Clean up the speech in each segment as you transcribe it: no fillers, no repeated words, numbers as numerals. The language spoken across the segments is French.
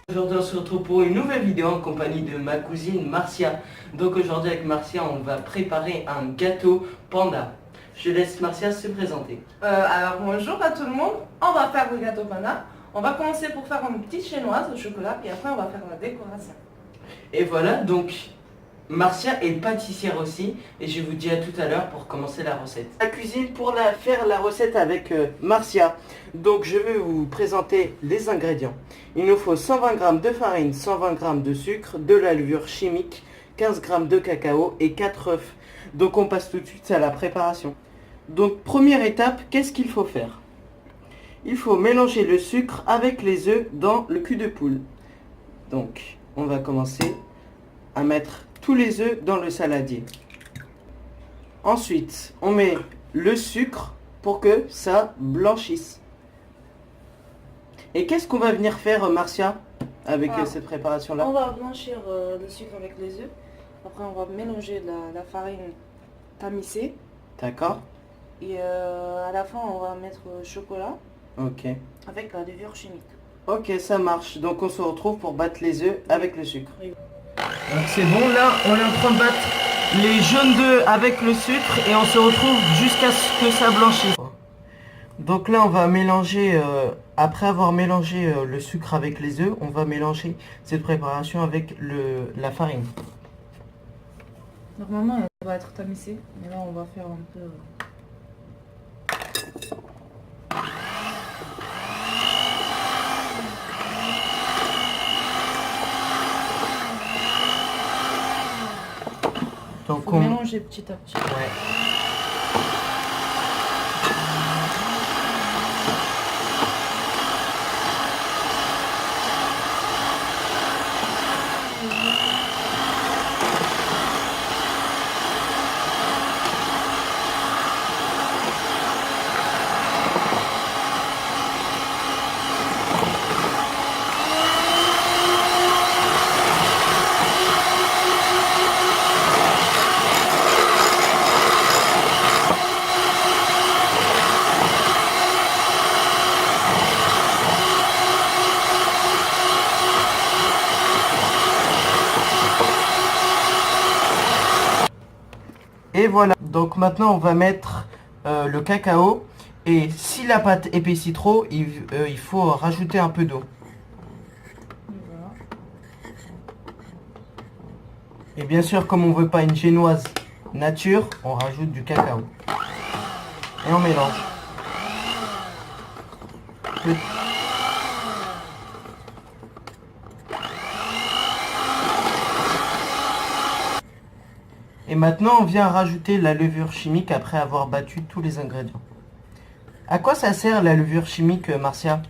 Aujourd'hui on se retrouve pour une nouvelle vidéo en compagnie de ma cousine Marcia. Donc aujourd'hui avec Marcia on va préparer un gâteau panda. Je laisse Marcia se présenter. Alors bonjour à tout le monde, on va faire le gâteau panda. On va commencer pour faire une petite chinoise au chocolat, puis après on va faire la décoration. Et voilà, donc Marcia est pâtissière aussi et je vous dis à tout à l'heure pour commencer la recette. La cuisine pour faire la recette avec Marcia. Donc je vais vous présenter les ingrédients. Il nous faut 120 g de farine, 120 g de sucre, de la levure chimique, 15 g de cacao et 4 œufs. Donc on passe tout de suite à la préparation. Donc première étape, qu'est-ce qu'il faut faire? Il faut mélanger le sucre avec les œufs dans le cul de poule. Donc on va commencer à mettre tous les œufs dans le saladier. Ensuite, on met le sucre pour que ça blanchisse. Et qu'est-ce qu'on va venir faire, Marcia, avec cette préparation-là? On va blanchir le sucre avec les œufs. Après, on va mélanger la farine tamisée. D'accord. Et à la fin, on va mettre le chocolat. Ok. Avec la levure chimique. Ok, ça marche. Donc on se retrouve pour battre les œufs avec le sucre. Oui. Donc c'est bon, là on est en train de battre les jaunes d'œufs avec le sucre et on se retrouve jusqu'à ce que ça blanchisse. Donc là on va mélanger, après avoir mélangé le sucre avec les œufs, on va mélanger cette préparation avec la farine. Normalement, elle va être tamisée, mais là on va faire un peu... Donc faut mélanger petit à petit. Ouais. Et voilà, donc maintenant on va mettre le cacao et si la pâte épaissit trop, il faut rajouter un peu d'eau. Voilà. Et bien sûr, comme on veut pas une génoise nature, on rajoute du cacao. Et on mélange. Et maintenant, on vient rajouter la levure chimique après avoir battu tous les ingrédients. À quoi ça sert la levure chimique, Marcia?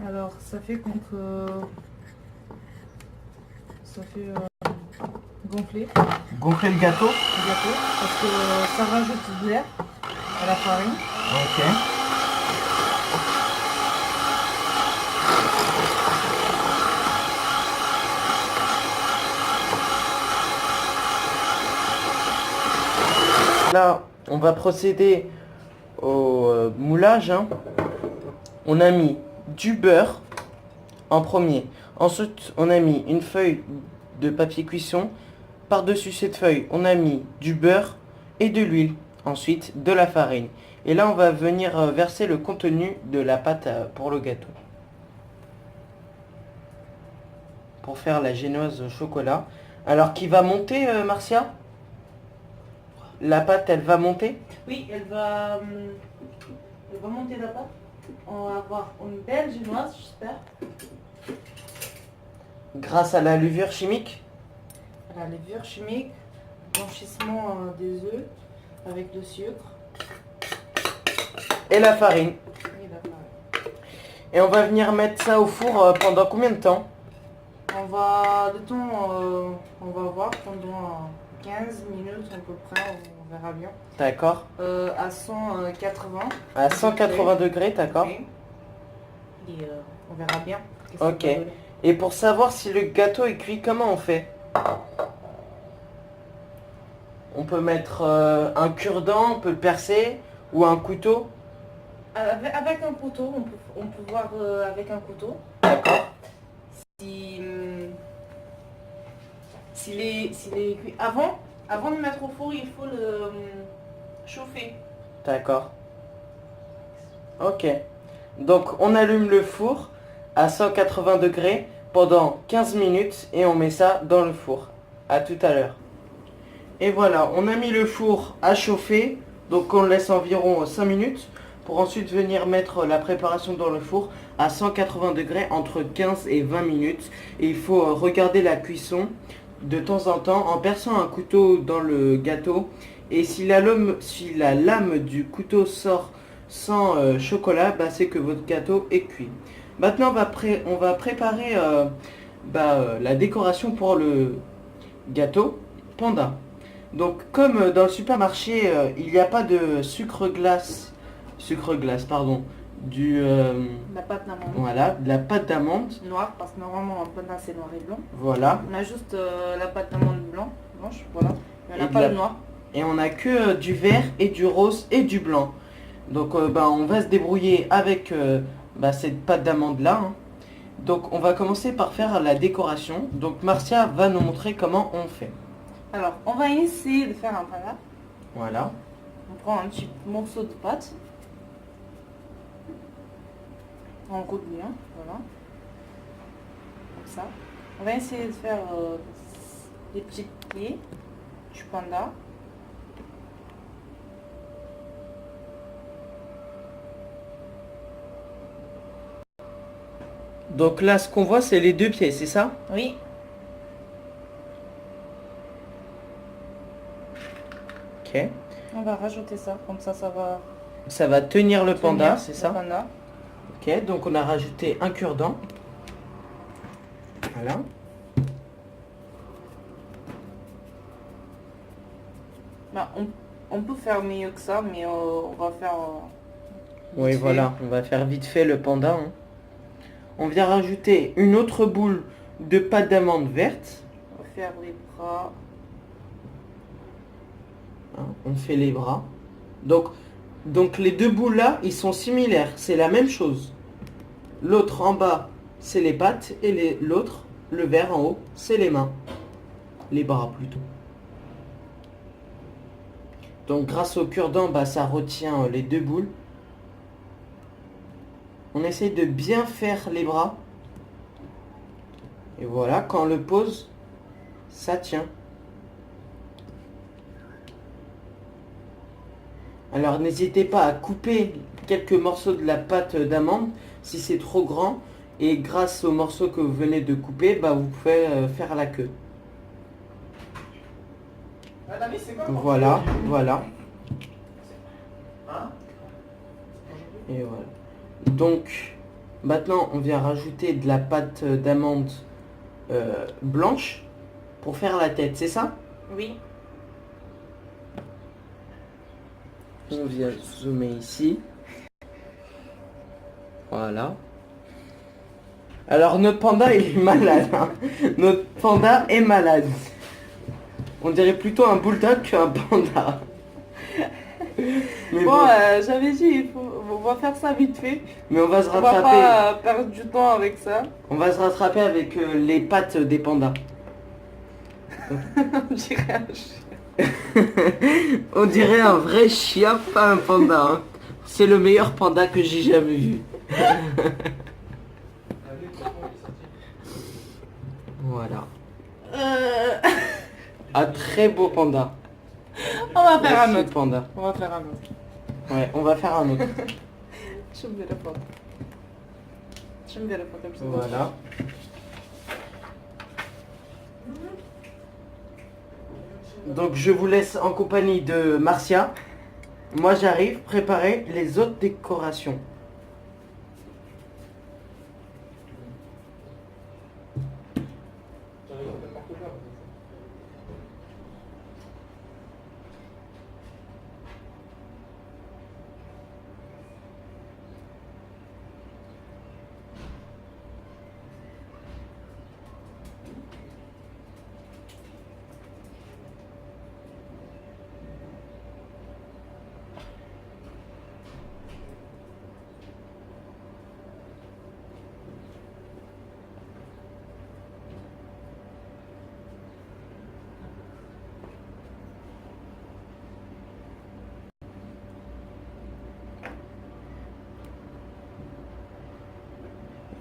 Alors, ça fait qu'on peut... Ça fait gonfler Gonfler le gâteau? le gâteau, parce que ça rajoute de l'air à la farine. Ok. Là, on va procéder au moulage. On a mis du beurre en premier. Ensuite, on a mis une feuille de papier cuisson. Par-dessus cette feuille, on a mis du beurre et de l'huile. Ensuite, de la farine. Et là, on va venir verser le contenu de la pâte pour le gâteau. Pour faire la génoise au chocolat. Alors, qui va monter, Marcia? La pâte, elle va monter? Oui, elle va monter la pâte. On va avoir une belle génoise, j'espère. Grâce à la levure chimique? La levure chimique, blanchissement des œufs avec le sucre. Et la farine. Et la farine. Et on va venir mettre ça au four pendant combien de temps? On va voir pendant 15 minutes à peu près, on verra bien. D'accord. À 180. À 180 degrés, d'accord. Et on verra bien. Ok. Et pour savoir si le gâteau est cuit, comment on fait? On peut mettre un cure-dent, on peut le percer, ou un couteau. Avec un couteau, on peut voir avec un couteau. D'accord. s'il est cuit avant de le mettre au four, il faut le chauffer. D'accord. Ok. Donc on allume le four à 180 degrés pendant 15 minutes et on met ça dans le four. À tout à l'heure. Et voilà, on a mis le four à chauffer. Donc on le laisse environ 5 minutes pour ensuite venir mettre la préparation dans le four à 180 degrés entre 15 et 20 minutes. Et il faut regarder la cuisson de temps en temps en perçant un couteau dans le gâteau. Et si la lame du couteau sort sans chocolat, bah, c'est que votre gâteau est cuit. Maintenant on va préparer la décoration pour le gâteau panda. Donc comme dans le supermarché il n'y a pas de sucre glace, pardon, La pâte d'amande. voilà, de la pâte d'amande. Noire, parce que normalement un panda c'est noir et blanc. Voilà. On a juste la pâte d'amande blanche, voilà. Mais on n'a Et pas le noir. Et on a que du vert et du rose et du blanc. Donc on va se débrouiller avec cette pâte d'amande là. Hein. Donc on va commencer par faire la décoration. Donc Marcia va nous montrer comment on fait. Alors, on va essayer de faire un panda. Voilà. On prend un petit morceau de pâte. On coûte bien, voilà. Comme ça. On va essayer de faire des petits pieds du panda. Donc là ce qu'on voit c'est les deux pieds, c'est ça? Oui. Ok. On va rajouter ça, comme ça va... Ça va tenir le panda, c'est le ça? panda. Ok, donc on a rajouté un cure-dent. Voilà. Bah, on peut faire mieux que ça, mais on va faire... Oui, vite voilà, on va faire vite fait le panda. Hein. On vient rajouter une autre boule de pâte d'amande verte. On va faire les bras. Hein, on fait les bras. Donc les deux boules là, ils sont similaires, c'est la même chose. L'autre en bas, c'est les pattes et l'autre, le vert en haut, c'est les mains. Les bras plutôt. Donc grâce au cure-dent, ça retient les deux boules. On essaye de bien faire les bras. Et voilà, quand on le pose, ça tient. Alors n'hésitez pas à couper quelques morceaux de la pâte d'amande si c'est trop grand. Et grâce aux morceaux que vous venez de couper, vous pouvez faire la queue. Voilà, voilà. Et voilà. Donc, maintenant, on vient rajouter de la pâte d'amande blanche pour faire la tête, c'est ça? Oui. On vient zoomer ici. Voilà. Alors, notre panda, il est malade. Hein. Notre panda est malade. On dirait plutôt un bulldog qu'un panda. Mais Bon, j'avais dit, on va faire ça vite fait. Mais on va se On va rattraper. pas perdre du temps avec ça. On va se rattraper avec les pattes des pandas. On dirait un chien. On dirait un vrai chien, pas un panda. Hein. C'est le meilleur panda que j'ai jamais vu. Voilà. Un très beau panda. On va faire un Merci, autre. panda. On va faire un autre. Ouais, on va faire un autre. Je me verrai pas. Je me verrai pas comme ça. Voilà. Donc je vous laisse en compagnie de Marcia. Moi j'arrive préparer les autres décorations.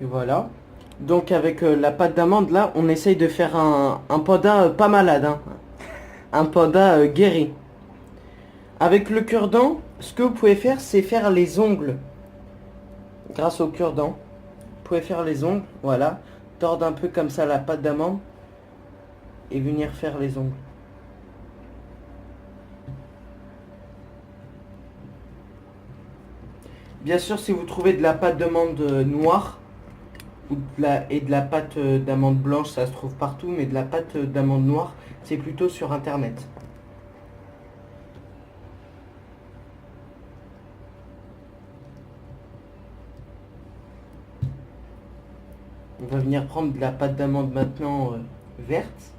Et voilà. Donc avec la pâte d'amande là, on essaye de faire un panda pas malade, hein. Un panda guéri. Avec le cure-dent, ce que vous pouvez faire, c'est faire les ongles. Grâce au cure-dent, vous pouvez faire les ongles, voilà. Tordre un peu comme ça la pâte d'amande et venir faire les ongles. Bien sûr, si vous trouvez de la pâte d'amande noire et de la pâte d'amande blanche, ça se trouve partout, mais de la pâte d'amande noire, c'est plutôt sur internet. On va venir prendre de la pâte d'amande maintenant verte.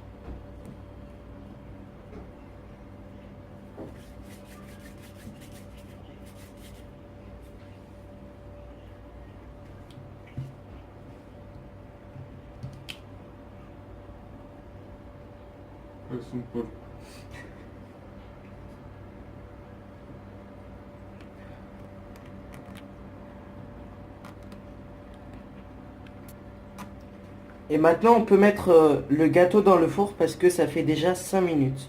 Et maintenant on peut mettre le gâteau dans le four parce que ça fait déjà 5 minutes.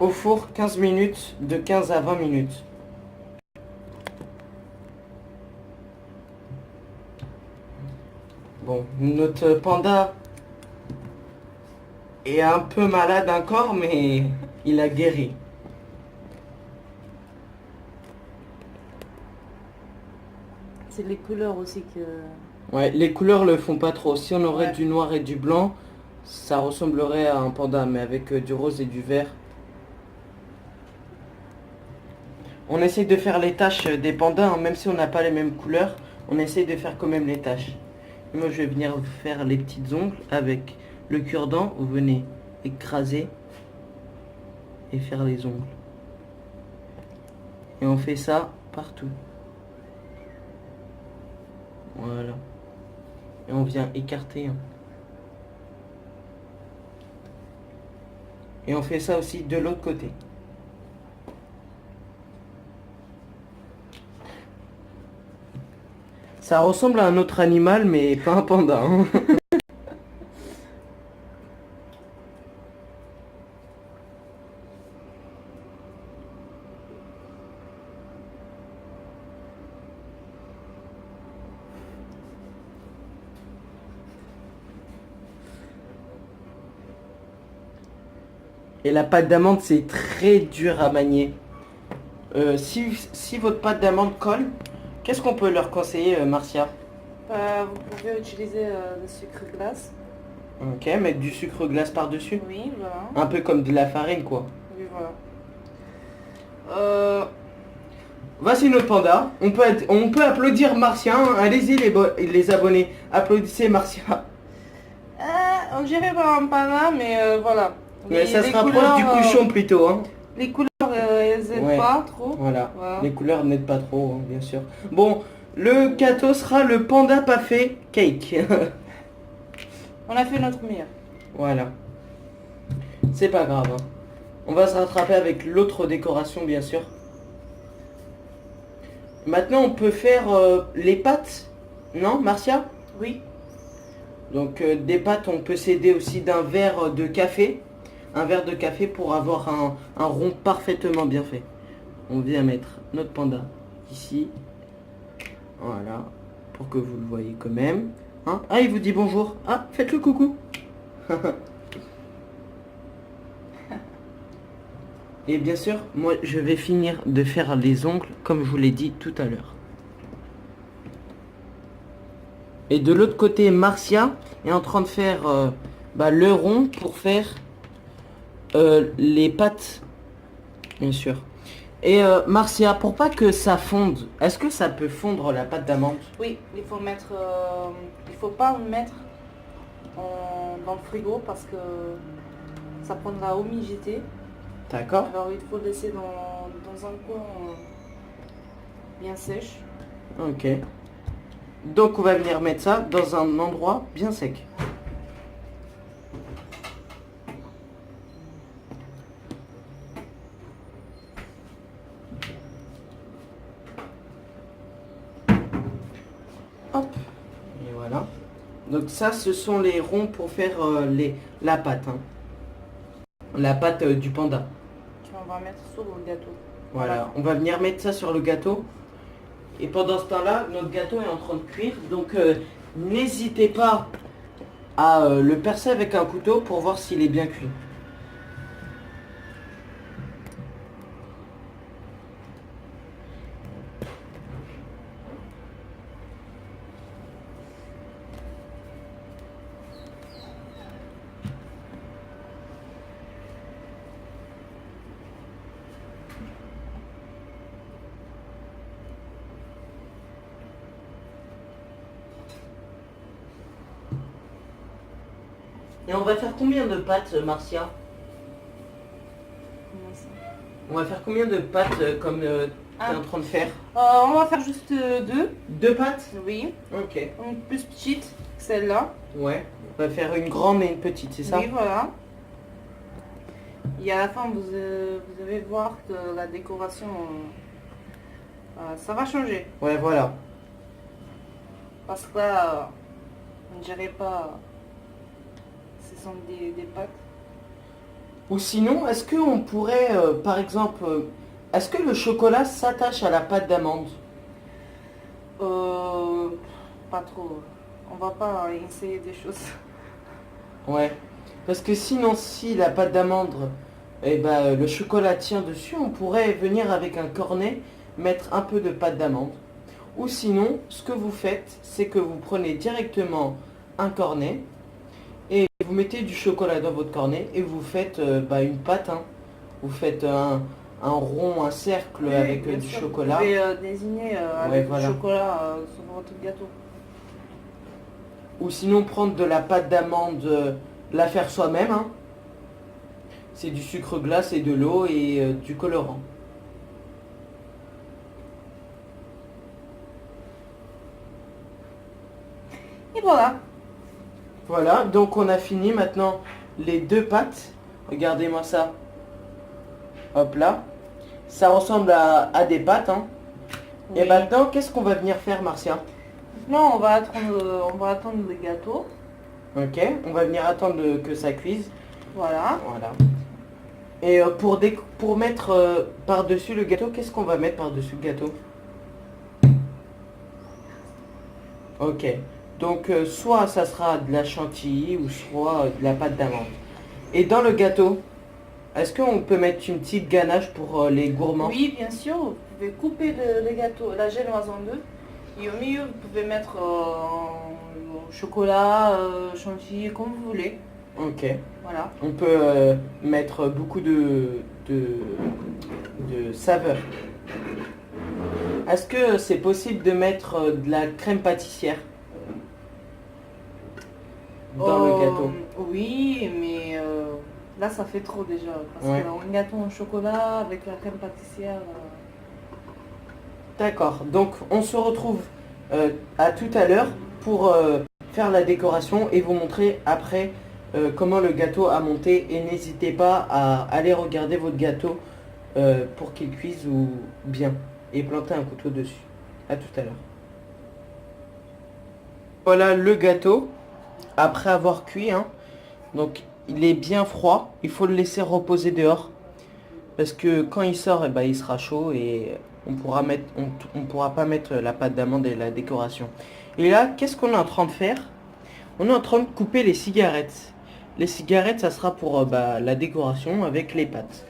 Au four 15 minutes, de 15 à 20 minutes. Bon, notre panda est un peu malade encore, mais il a guéri. C'est les couleurs aussi que... Ouais, les couleurs le font pas trop. Si on aurait Ouais. du noir et du blanc, ça ressemblerait à un panda, mais avec du rose et du vert. On essaye de faire les taches des pandas, hein, même si on n'a pas les mêmes couleurs, on essaye de faire quand même les taches. Et moi je vais venir faire les petites ongles avec le cure-dent, vous venez écraser et faire les ongles. Et on fait ça partout. Voilà. Et on vient écarter. Hein. Et on fait ça aussi de l'autre côté. Ça ressemble à un autre animal, mais pas un panda. Hein. Et la pâte d'amande, c'est très dur à manier. Si votre pâte d'amande colle, qu'est-ce qu'on peut leur conseiller, Marcia? vous pouvez utiliser le sucre glace. Ok, mettre du sucre glace par-dessus. Oui, voilà. Un peu comme de la farine, quoi. Oui, voilà. Voici notre panda. On peut applaudir Marcia. Hein. Allez-y les abonnés. Applaudissez Marcia. On dirait pas un panda, mais voilà. Mais ça les se rapproche couleurs, du cochon plutôt. Hein. Les couleurs, elles aident Ouais. pas trop. Voilà. Voilà. Les couleurs n'aident pas trop, hein, bien sûr. Bon, le gâteau sera le panda pas fait cake. On a fait notre meilleur. Voilà. C'est pas grave. Hein. On va se rattraper avec l'autre décoration, bien sûr. Maintenant, on peut faire les pâtes. Non, Marcia? Oui. Donc, des pâtes, on peut s'aider aussi d'un verre de café. Un verre de café pour avoir un rond parfaitement bien fait. On vient mettre notre panda ici. Voilà. Pour que vous le voyez quand même. Hein? Ah, il vous dit bonjour. Ah, faites-le coucou. Et bien sûr, moi, je vais finir de faire les ongles, comme je vous l'ai dit tout à l'heure. Et de l'autre côté, Marcia est en train de faire le rond pour faire les pâtes, bien sûr. Et Marcia, pour pas que ça fonde, est-ce que ça peut fondre la pâte d'amande? Oui, il faut mettre... il faut pas le mettre dans le frigo parce que ça prendra humidité. D'accord. Alors il faut le laisser dans un coin bien sèche. Ok. Donc on va venir mettre ça dans un endroit bien sec. Hop. Et voilà. Donc ça, ce sont les ronds pour faire la pâte. Hein. La pâte du panda. On va mettre sur le gâteau. Voilà. On va venir mettre ça sur le gâteau. Et pendant ce temps-là, notre gâteau est en train de cuire. Donc n'hésitez pas à le percer avec un couteau pour voir s'il est bien cuit. Et on va faire combien de pâtes, Marcia? Comment ça? On va faire combien de pâtes comme tu es en train de faire? On va faire juste 2. 2 pâtes? Oui. Ok. Une plus petite que celle-là. Ouais. On va faire une grande et une petite, c'est ça? Oui, voilà. Et à la fin, vous allez voir que la décoration, ça va changer. Ouais, voilà. Parce que là, on ne dirait pas, ce sont des pâtes. Ou sinon, est-ce qu'on pourrait, par exemple, est-ce que le chocolat s'attache à la pâte d'amande? Pas trop. On va pas essayer des choses. Ouais. Parce que sinon, si la pâte d'amande, eh ben, le chocolat tient dessus, on pourrait venir avec un cornet, mettre un peu de pâte d'amande. Ou sinon, ce que vous faites, c'est que vous prenez directement un cornet et vous mettez du chocolat dans votre cornet et vous faites une pâte. Hein. Vous faites un rond, un cercle Oui, avec bien du sûr. chocolat. Vous pouvez désigner avec voilà. du chocolat sur votre gâteau. Ou sinon prendre de la pâte d'amande, la faire soi-même. Hein. C'est du sucre glace et de l'eau et du colorant. Et voilà. Voilà, donc on a fini maintenant les 2 pâtes. Regardez-moi ça. Hop là. Ça ressemble à des pâtes. Hein. Oui. Et maintenant, qu'est-ce qu'on va venir faire, Marcia? Maintenant, on va attendre le gâteau. Ok, on va venir attendre que ça cuise. Voilà. Voilà. Et pour mettre par-dessus le gâteau, qu'est-ce qu'on va mettre par-dessus le gâteau? Ok. Donc soit ça sera de la chantilly ou soit de la pâte d'amande. Et dans le gâteau, est-ce qu'on peut mettre une petite ganache pour les gourmands? Oui, bien sûr. Vous pouvez couper le gâteau, la génoise en 2. Et au milieu, vous pouvez mettre chocolat, chantilly, comme vous voulez. Ok. Voilà. On peut mettre beaucoup de saveur. Est-ce que c'est possible de mettre de la crème pâtissière dans le gâteau? Oui, mais là, ça fait trop déjà. Parce Ouais. qu'un gâteau en chocolat avec la crème pâtissière... D'accord. Donc on se retrouve à tout à l'heure pour faire la décoration et vous montrer après comment le gâteau a monté. Et n'hésitez pas à aller regarder votre gâteau pour qu'il cuise ou bien et planter un couteau dessus. À tout à l'heure. Voilà le gâteau après avoir cuit. Hein. Donc il est bien froid. Il faut le laisser reposer dehors parce que quand il sort, il sera chaud et on pourra pas mettre la pâte d'amande et la décoration. Et là, qu'est-ce qu'on est en train de faire? On est en train de couper les cigarettes. Les cigarettes, ça sera pour la décoration avec les pâtes.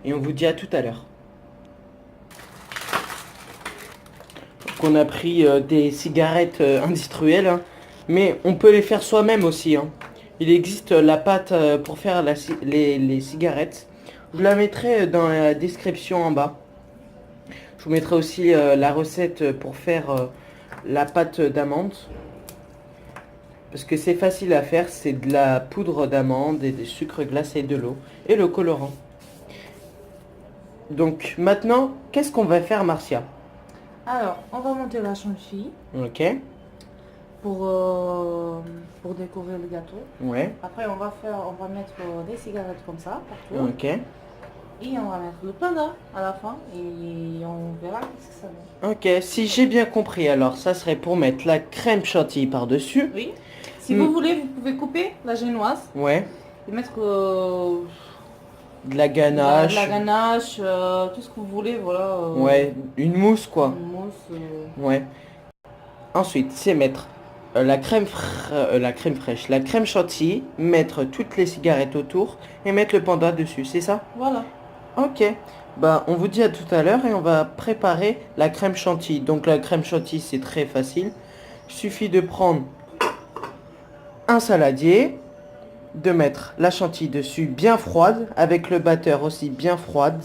Et on vous dit à tout à l'heure. Donc on a pris des cigarettes industrielles, hein, mais on peut les faire soi-même aussi. Hein. Il existe la pâte pour faire les cigarettes. Je vous la mettrai dans la description en bas. Je vous mettrai aussi la recette pour faire la pâte d'amande. Parce que c'est facile à faire, c'est de la poudre d'amande et des sucres glacés, de l'eau et le colorant. Donc maintenant, qu'est-ce qu'on va faire, Marcia? Alors, on va monter la chantilly Ok. pour décorer le gâteau. Ouais. Après, on va mettre des cigarettes comme ça, partout. Ok. Et on va mettre le panda à la fin et on verra ce que ça donne. Ok, si j'ai bien compris, alors ça serait pour mettre la crème chantilly par-dessus. Oui. Si vous voulez, vous pouvez couper la génoise Ouais, et mettre de la ganache. la ganache, tout ce que vous voulez, voilà. Ouais, une mousse quoi. Une mousse. Ouais. Ensuite, c'est mettre la la crème fraîche, la crème chantilly, mettre toutes les cigarettes autour et mettre le panda dessus, c'est ça? Voilà. Ok. Bah, on vous dit à tout à l'heure et on va préparer la crème chantilly. Donc la crème chantilly, c'est très facile. Il suffit de prendre un saladier, de mettre la chantilly dessus bien froide, avec le batteur aussi bien froide,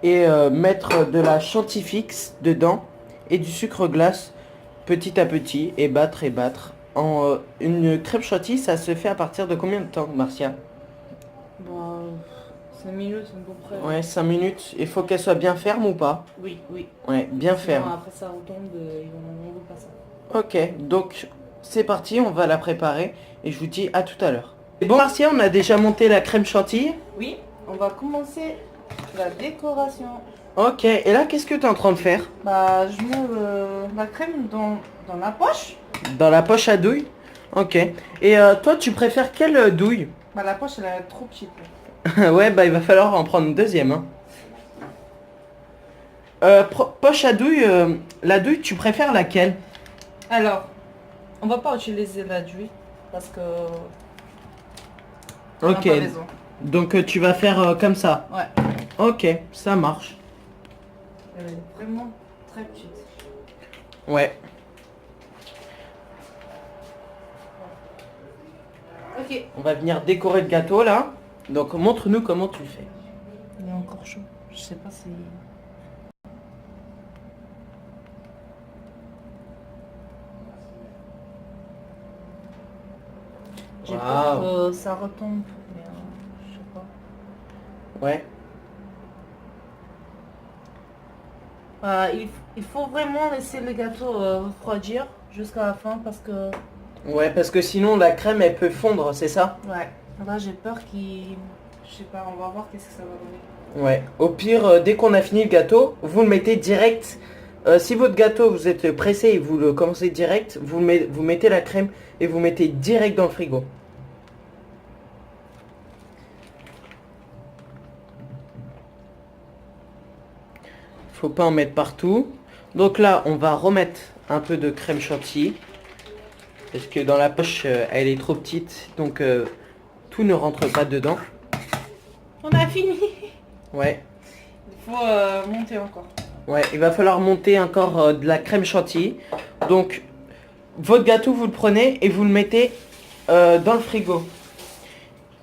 et mettre de la chantilly fixe dedans et du sucre glace petit à petit et battre et battre. Une crème chantilly, ça se fait à partir de combien de temps, Marcia? Bah, 5 minutes à peu près. Ouais, 5 minutes. Il faut qu'elle soit bien ferme ou pas? Oui, oui. Ouais, bien Sinon, ferme. après ça retombe, on veut pas ça. Ok, donc c'est parti, on va la préparer et je vous dis à tout à l'heure. Bon, Marcia, on a déjà monté la crème chantilly. Oui, on va commencer la décoration. Ok, et là, qu'est-ce que tu es en train de faire? Bah, je mets la crème dans la poche. Dans la poche à douille? Ok. Et toi, tu préfères quelle douille? Bah, la poche, elle est trop petite. Ouais, bah il va falloir en prendre une deuxième. Hein. Poche à douille, la douille, tu préfères laquelle? Alors, on va pas utiliser la douille parce que on n'a Ok, pas besoin. donc tu vas faire comme ça. Ouais, Ok, ça marche. elle est vraiment très petite. Ouais. Ok. On va venir décorer le gâteau là. Donc montre-nous comment tu le fais. Il est encore chaud. Je sais pas si... J'ai peur que ça retombe, mais je sais pas. Ouais. Il faut vraiment laisser le gâteau refroidir jusqu'à la fin parce que... Ouais, parce que sinon la crème elle peut fondre, c'est ça? Ouais, là j'ai peur qu'il... Je sais pas, on va voir qu'est-ce que ça va donner. Ouais. Au pire, dès qu'on a fini le gâteau, vous le mettez direct. Si votre gâteau, vous êtes pressé et vous le commencez direct, vous mettez la crème et vous mettez direct dans le frigo. Faut pas en mettre partout. Donc là, on va remettre un peu de crème chantilly. Parce que dans la poche, elle est trop petite. Donc tout ne rentre pas dedans. On a fini. Ouais. Il faut monter encore. Ouais, il va falloir monter encore de la crème chantilly. Donc, votre gâteau, vous le prenez et vous le mettez dans le frigo.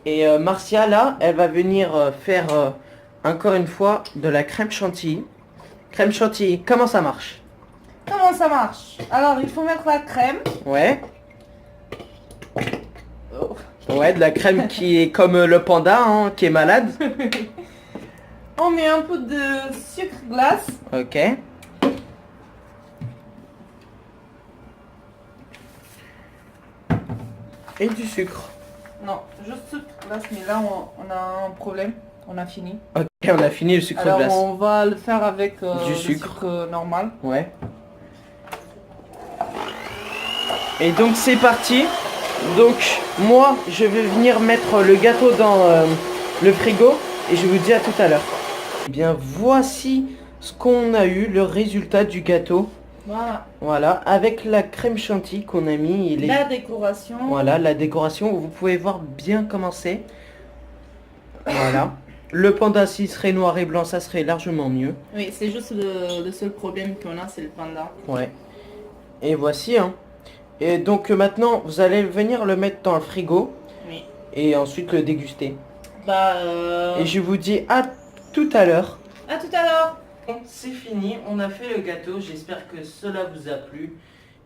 Et Marcia, là, elle va venir faire encore une fois de la crème chantilly. Crème chantilly, comment ça marche? Comment ça marche? Alors, il faut mettre la crème. Ouais. Oh. Ouais, de la crème qui est comme le panda, hein, qui est malade. On met un peu de sucre glace. Ok. Et du sucre. Non, juste sucre glace, mais là on a un problème. On a fini. Ok, on a fini le sucre Alors glace. on va le faire avec Du le sucre. normal. Ouais. Et donc c'est parti. Donc moi je vais venir mettre le gâteau dans le frigo et je vous dis à tout à l'heure. Eh bien voici ce qu'on a eu, le résultat du gâteau. Voilà. Voilà, avec la crème chantilly qu'on a mis. La décoration. Voilà, la décoration, vous pouvez voir bien comment c'est. Voilà. Le panda, s'il serait noir et blanc, ça serait largement mieux. Oui, c'est juste le seul problème qu'on a, c'est le panda. Ouais. Et voici, hein. Et donc maintenant, vous allez venir le mettre dans le frigo. Oui. Et ensuite le déguster. Bah... Et je vous dis à tout à l'heure. À tout à l'heure. C'est fini, on a fait le gâteau, j'espère que cela vous a plu.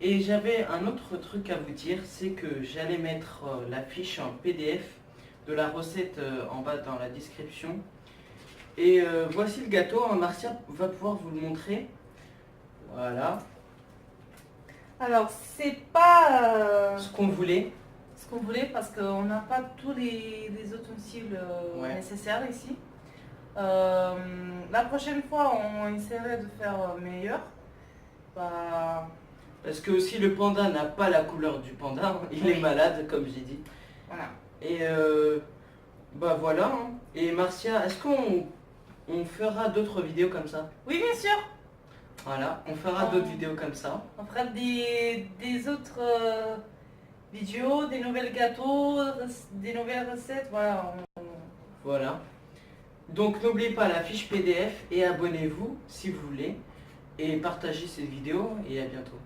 Et j'avais un autre truc à vous dire, c'est que j'allais mettre la fiche en PDF de la recette en bas dans la description. Et voici le gâteau, Marcia va pouvoir vous le montrer. Voilà. Alors, c'est pas Ce qu'on voulait. ce qu'on voulait parce qu'on n'a pas tous les ustensiles Ouais. nécessaires ici. La prochaine fois, on essaierait de faire meilleur. Bah, Parce que aussi le panda n'a pas la couleur du panda, hein. Il Oui. est malade comme j'ai dit. voilà. Et bah voilà, hein. Et Marcia, est-ce qu'on fera d'autres vidéos comme ça? Oui, bien sûr. Voilà, on fera Oh. d'autres vidéos comme ça. On fera des autres vidéos, des nouvelles gâteaux, des nouvelles recettes. Voilà. Voilà. Donc n'oubliez pas la fiche PDF et abonnez-vous si vous voulez. Et partagez cette vidéo et à bientôt.